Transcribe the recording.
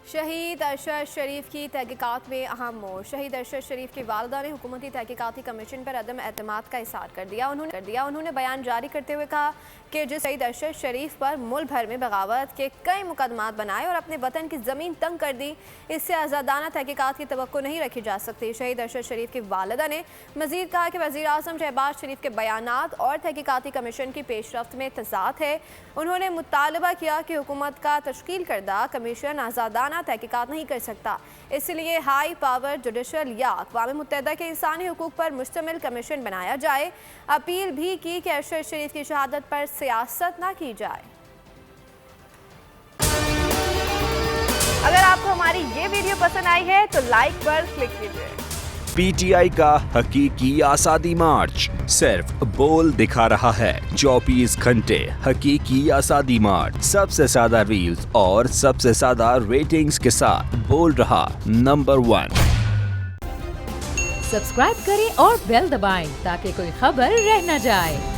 शहीद अरशद शरीफ की तहकीकात में अहम मोड़। शहीद अरशद शरीफ की वालिदा ने हुकूमती तहकीकाती कमीशन पर अदम एतमाद का इज़हार कर दिया। उन्होंने बयान जारी करते हुए कहा कि जिस शहीद अरशद शरीफ पर मुल्क भर में बगावत के कई मुकदमात बनाए और अपने वतन की ज़मीन तंग कर दी, इससे आज़ादाना तहकीकात की तवक्को नहीं रखी जा सकती। शहीद अरशद शरीफ की वालिदा ने मज़ीद कहा कि वज़ीर आज़म शहबाज शरीफ के बयानात और तहकीकाती कमीशन की पेशरफ्त में तज़ाद है। उन्होंने मुतालबा किया कि हुकूमत का तश्कील करदा कमीशन आज़ादाना तहकीकात नहीं कर सकता, इसलिए हाई पावर जुडिशल या अक़वाम मुत्तहिदा के इंसानी हुकूक पर मुश्तमिल कमीशन बनाया जाए। अपील भी की कि अरशद शरीफ की शहादत पर सियासत ना की जाए। अगर आपको हमारी ये वीडियो पसंद आई है तो लाइक पर क्लिक कीजिए। पीटीआई का हकीकी आज़ादी मार्च सिर्फ बोल दिखा रहा है। 24 घंटे हकीकी आज़ादी मार्च, सबसे ज्यादा रील्स और सबसे ज्यादा रेटिंग्स के साथ बोल रहा नंबर 1। सब्सक्राइब करें और बेल दबाएं ताकि कोई खबर रह न जाए।